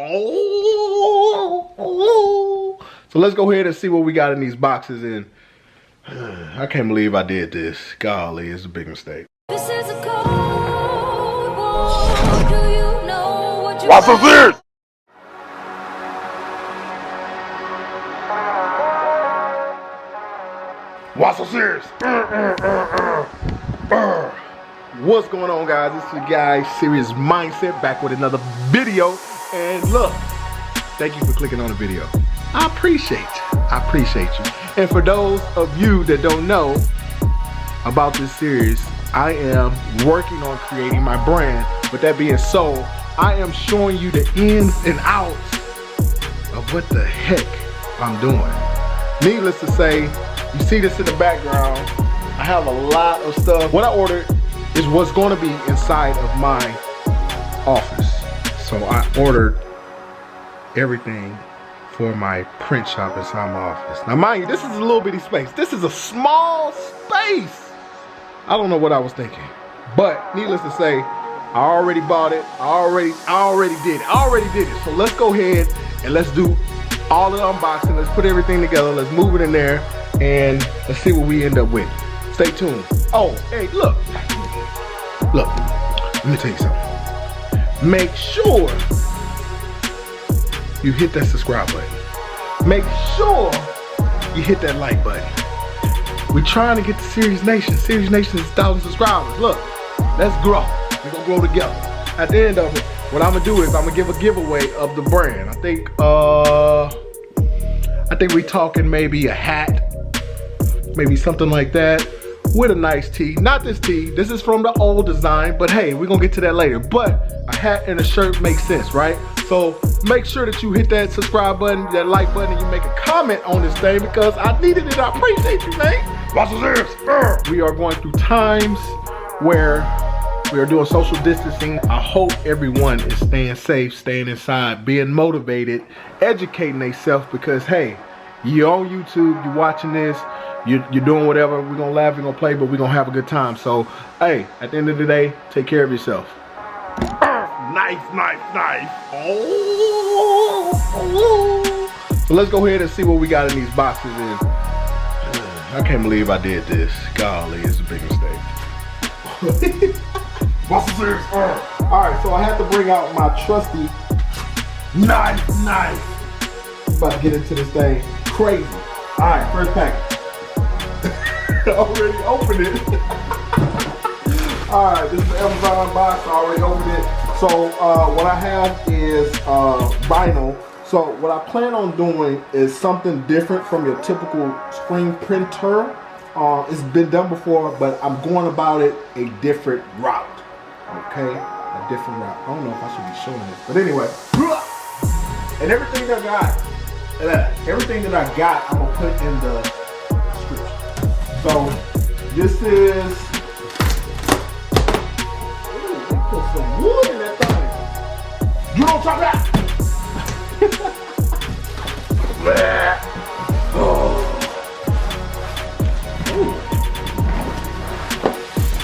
Oh. So let's go ahead and see what we got in these boxes. And I can't believe I did this. Golly, it's a big mistake. This is a cold war. Do you know what you What's the serious? What's so serious? What's going on, guys? This is your guy, Serious Mindset, back with another video. And look, thank you for clicking on the video. I appreciate you. And for those of you that don't know about this series, I am working on creating my brand. With that being so, I am showing you the ins and outs of what the heck I'm doing. Needless to say, you see this in the background, I have a lot of stuff. What I ordered is what's going to be inside of my office. So I ordered everything for my print shop inside my office. Now mind you, this is a little bitty space. This is a small space. I don't know what I was thinking. But needless to say, I already bought it. I already did it. So let's go ahead and let's do all the unboxing. Let's put everything together. Let's move it in there and let's see what we end up with. Stay tuned. Oh, hey, look, let me tell you something. Make sure you hit that subscribe button. Make sure you hit that like button. We're trying to get to Serious Nation. Serious Nation is 1,000 subscribers. Look, let's grow. We're gonna grow together. At the end of it, what I'm gonna do is I'm gonna give a giveaway of the brand. I think we talking maybe a hat, maybe something like that, with a nice tee. Not this tee, this is from the old design, but hey, we're gonna get to that later. But a hat and a shirt makes sense, right? So make sure that you hit that subscribe button, that like button, and you make a comment on this thing because I needed it. I appreciate you, man. What's the serious? We are going through times where we are doing social distancing. I hope everyone is staying safe, staying inside, being motivated, educating themselves because hey, you're on YouTube, you're watching this, you're doing whatever. We're gonna laugh, we're gonna play, but we're gonna have a good time. So hey, at the end of the day, take care of yourself. Knife. Oh. So let's go ahead and see what we got in these boxes. And I can't believe I did this. Golly, it's a big mistake. What's the serious? Alright, so I have to bring out my trusty Knife. About to get into this thing crazy. Alright, first package. Already opened it. Alright, this is the Amazon box. I already opened it. So what I have is vinyl. So what I plan on doing is something different from your typical screen printer. It's been done before, but I'm going about it a different route. Okay, a different route. I don't know if I should be showing this, but anyway. And everything that I got, I'm gonna put in the description. So this is. Ooh, they put some wood in that thing. You don't talk that.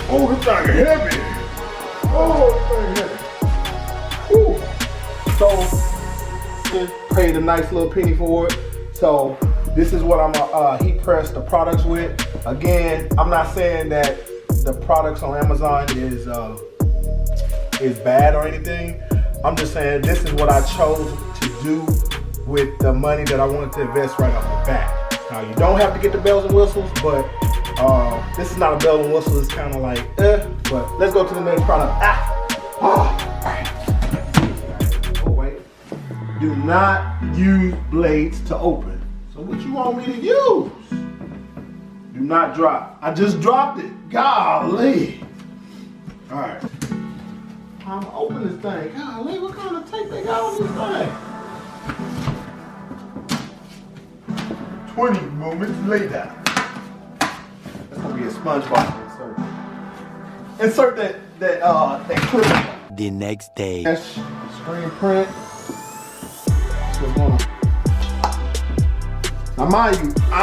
Oh, this thing is heavy. Oh, this thing heavy. So, just paid a nice little penny for it. So, this is what I'm gonna heat press the products with. Again, I'm not saying that the products on Amazon is bad or anything. I'm just saying this is what I chose to do with the money that I wanted to invest right off the bat. Now, you don't have to get the bells and whistles, but this is not a bell and whistle. It's kind of like, but let's go to the next product. Oh, wait. Do not use blades to open. So what you want me to use? Do not drop. I just dropped it. Golly. All right. I'm gonna open this thing. Golly, what kind of tape they got on this thing? 20 moments later. That's gonna be a SpongeBob insert. Insert that clip. The next day. Screen print. That's what's going on. Now mind you, I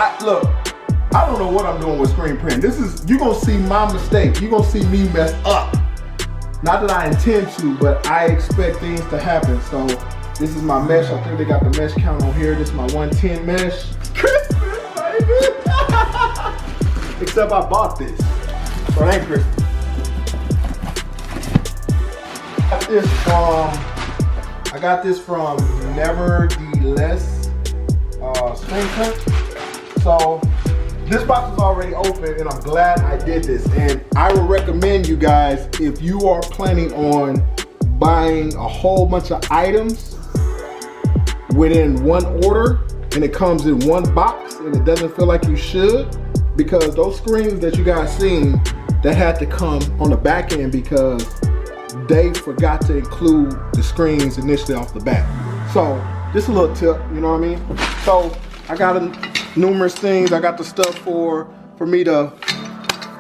don't know what I'm doing with screen print. You're gonna see my mistake. You're gonna see me mess up. Not that I intend to, but I expect things to happen. So This is my mesh. I think they got the mesh count on here. This is my 110 mesh. Christmas, baby. Except I bought this, so it ain't Christmas. I got this from Nevertheless Screen Print. So this box is already open, and I'm glad I did this. And I would recommend you guys, if you are planning on buying a whole bunch of items within one order, and it comes in one box, and it doesn't feel like you should, because those screens that you guys seen, that had to come on the back end because they forgot to include the screens initially off the bat. So just a little tip, you know what I mean? So I got numerous things. I got the stuff for me to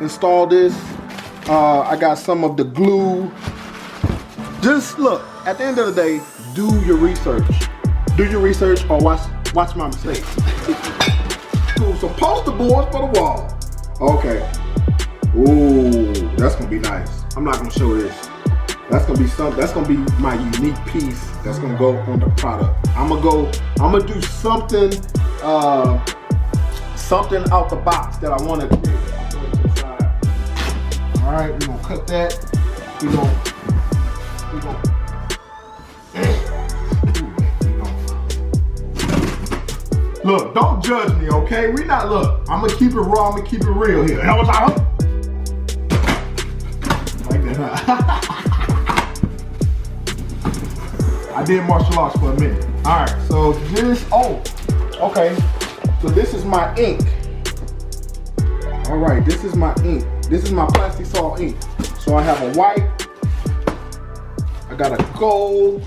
install this. I got some of the glue. Just look, at the end of the day, do your research. Do your research or watch my mistakes. Cool, some poster boards for the wall. Okay. Ooh, that's gonna be nice. I'm not gonna show this. That's gonna be something. That's gonna be my unique piece. That's gonna go on the product. I'm gonna do something, something out the box that I want to do. All right, we're gonna cut that. We're gonna. Look, don't judge me, okay? We not, look, I'm gonna keep it raw, I'm gonna keep it real here. How was I? Like that, huh? I did martial arts for a minute. All right, so this, okay. So this is my ink. All right, this is my ink. This is my Plastisol ink. So I have a white, I got a gold,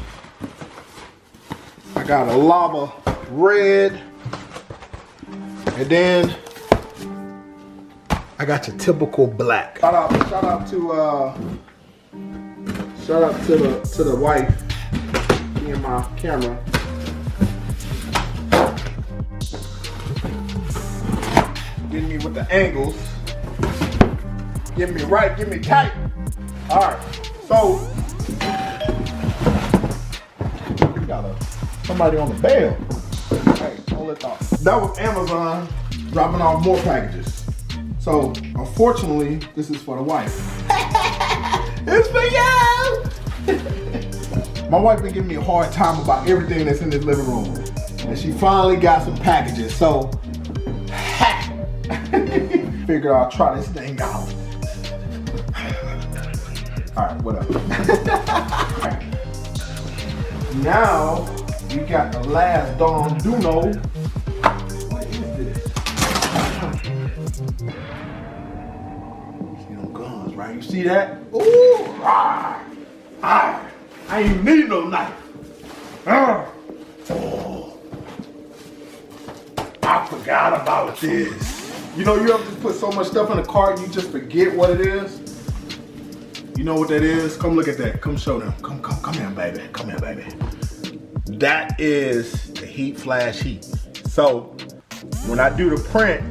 I got a lava red, and then I got your typical black. Shout out to the wife in my camera. Getting me with the angles. Get me right, get me tight. All right, so we got somebody on the bell. Hey, hold it off. That was Amazon dropping off more packages. So unfortunately, this is for the wife. It's for you. My wife been giving me a hard time about everything that's in this living room, and she finally got some packages. So figured I'll try this thing out. All right, whatever. All right. Now we got the last Don Duno. What is this? See them guns, right? You see that? Ooh, I ain't need no knife. Oh, I forgot about this. You know, you ever just put so much stuff in a cart, you just forget what it is? You know what that is? Come look at that. Come show them. Come here, baby. Come here, baby. That is the heat flash heat. So when I do the print,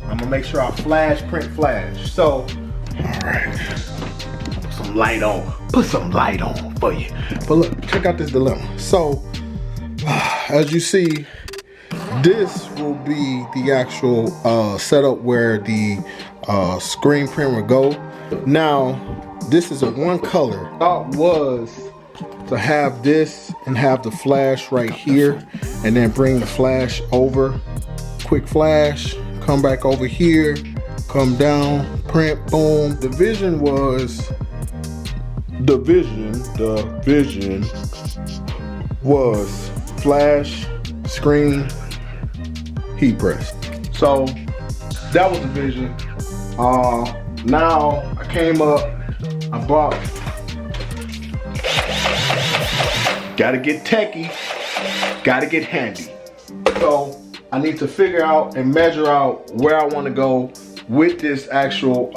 I'm gonna make sure I print flash. So, all right, put some light on. Put some light on for you. But look, check out this dilemma. So, as you see, this will be the actual setup where the screen print will go. Now, this is a one color. Thought was to have this and have the flash right here, and then bring the flash over, quick flash, come back over here, come down, print, boom. The vision was flash, screen, heat press. So that was the vision. Now I came up, I bought, gotta get techie, gotta get handy. So I need to figure out and measure out where I want to go with this actual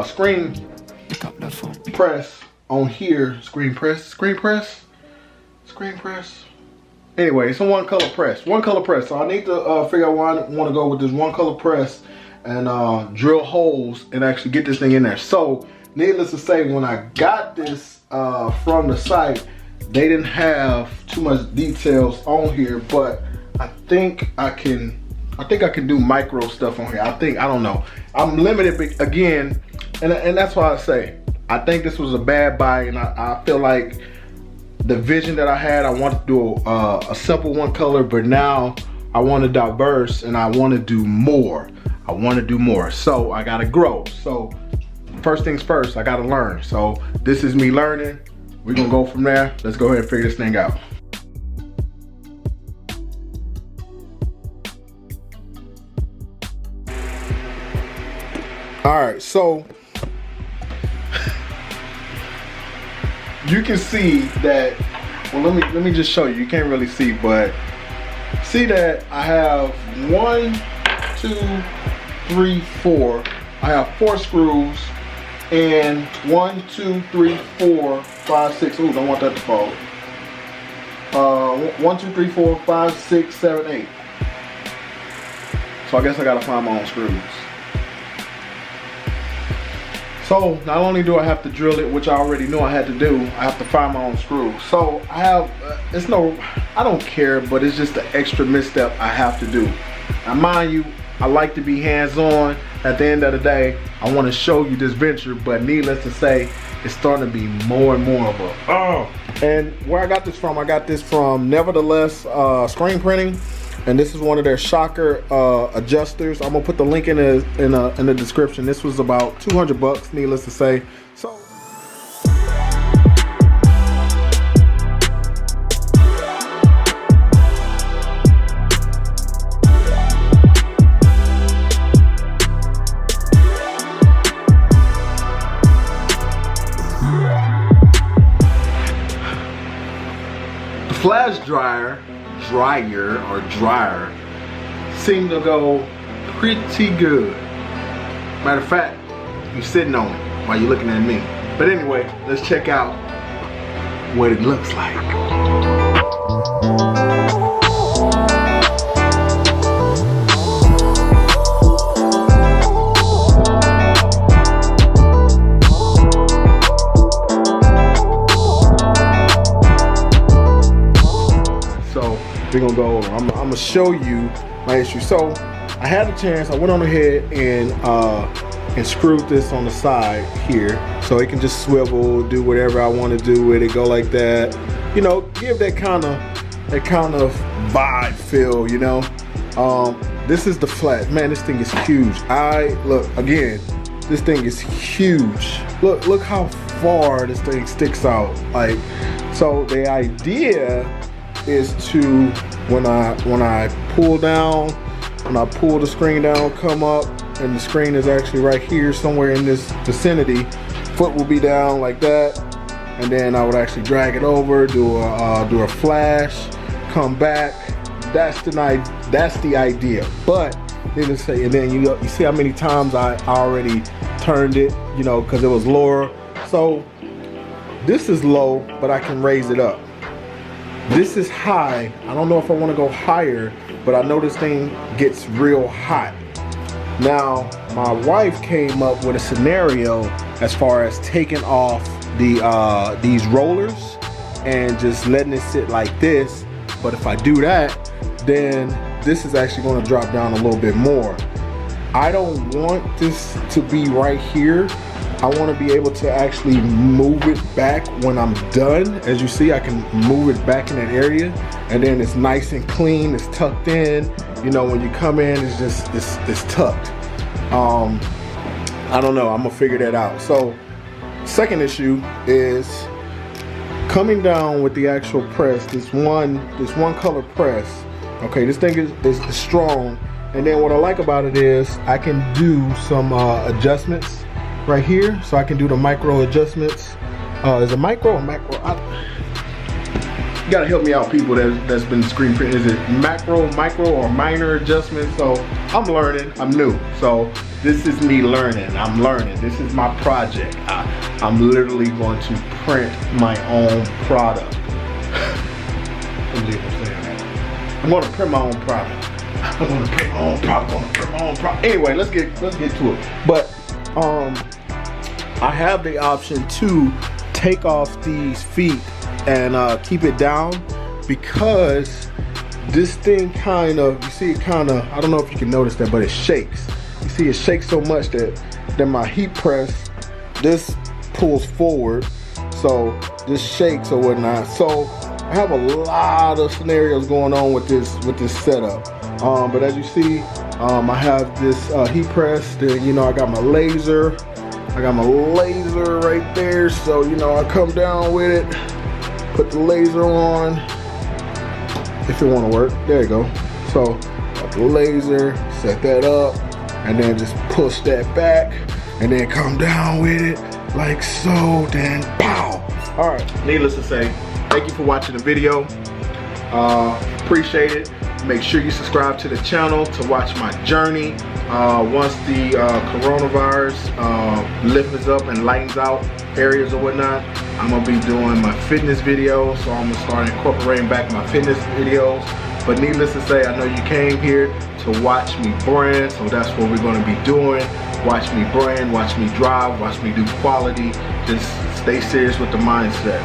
screen press on here. Screen press. Anyway, it's a one color press. So I need to figure out where I want to go with this one color press and drill holes and actually get this thing in there. So needless to say, when I got this from the site, they didn't have too much details on here, but I think I can do micro stuff on here. I don't know. I'm limited again, and that's why I say I think this was a bad buy, and I feel like the vision that I had, I wanted to do a simple one color, but now I want to diverse and I want to do more. So I gotta grow. So first things first, I gotta learn. So this is me learning. We're gonna go from there. Let's go ahead and figure this thing out. All right, so you can see that, well, let me just show you. You can't really see, but see that I have 1, 2, 3, 4. I have 4 screws, and 1, 2, 3, 4, 5, 6. Ooh, don't want that to fall. 1, 2, 3, 4, 5, 6, 7, 8. So I guess I gotta find my own screws. So not only do I have to drill it, which I already knew I had to do, I have to find my own screws. So I have, I don't care, but it's just an extra misstep I have to do. Now mind you, I like to be hands-on. At the end of the day, I want to show you this venture, but needless to say, it's starting to be more and more of a, And where I got this from Nevertheless Screen Printing. And this is one of their shocker adjusters. I'm gonna put the link in the description. This was about 200 bucks, needless to say. So the flash dryer seem to go pretty good. Matter of fact, you're sitting on it while you're looking at me. But anyway, let's check out what it looks like. We're gonna go over. I'm gonna show you my issue. So I had a chance. I went on ahead and screwed this on the side here, so it can just swivel, do whatever I want to do with it, go like that. You know, give that kind of vibe feel. You know, this is the flat. Man, this thing is huge. Look again. This thing is huge. Look how far this thing sticks out. Like, so the idea is to, when I pull the screen down, come up, and the screen is actually right here somewhere in this vicinity, foot will be down like that, and then I would actually drag it over, do a flash, come back. That's the idea. But needless to say, and then you see how many times I already turned it, you know, because it was lower. So this is low, but I can raise it up. This is high. I don't know if I want to go higher, but I know this thing gets real hot. Now, my wife came up with a scenario as far as taking off these rollers and just letting it sit like this. But if I do that, then this is actually going to drop down a little bit more. I don't want this to be right here. I want to be able to actually move it back when I'm done. As you see, I can move it back in that area, and then it's nice and clean. It's tucked in. You know, when you come in, it's tucked. I don't know. I'm gonna figure that out. So, second issue is coming down with the actual press. This one color press. Okay, this thing is strong. And then what I like about it is I can do some adjustments right here, so I can do the micro adjustments. Is it micro or macro? You gotta help me out, people that's been screen printing. Is it macro, micro, or minor adjustments? So I'm learning. I'm new. So this is me learning. I'm learning. This is my project. I'm literally going to print my own product. I'm going to print my own product. I'm going to print my own product. Anyway, let's get to it. But I have the option to take off these feet and keep it down, because this thing kind of, you see it kind of, I don't know if you can notice that, but it shakes. You see it shakes so much that my heat press, this pulls forward, so this shakes or whatnot. So I have a lot of scenarios going on with this setup. But as you see, I have this heat press. Then, you know, I got my laser. I got my laser right there. So, you know, I come down with it, put the laser on. If it want to work, there you go. So, got the laser, set that up, and then just push that back, and then come down with it like so. Then, pow! All right. Needless to say, thank you for watching the video. Appreciate it. Make sure you subscribe to the channel to watch my journey. Once the coronavirus lifts up and lightens out areas or whatnot, I'm gonna be doing my fitness videos. So I'm gonna start incorporating back my fitness videos. But needless to say, I know you came here to watch me brand, so that's what we're gonna be doing. Watch me brand, watch me drive, watch me do quality. Just stay serious with the mindset.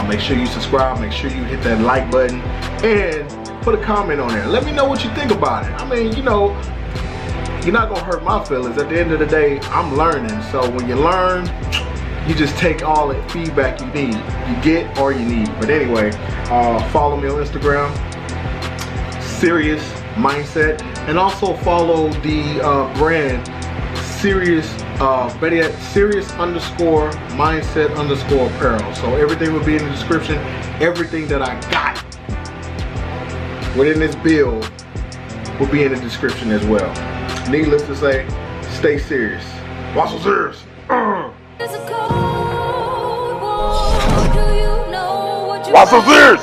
Make sure you subscribe, make sure you hit that like button, and put a comment on there. Let me know what you think about it. I mean, you know, you're not gonna hurt my feelings. At the end of the day, I'm learning. So when you learn, you just take all the feedback you need. You get or you need. But anyway, follow me on Instagram, Serious Mindset, and also follow the brand Serious Serious_Mindset_apparel. So everything will be in the description. Everything that I got within this build will be in the description as well. Needless to say, stay serious. Watch some serious. It's a cold war. Do you know what you What's so serious?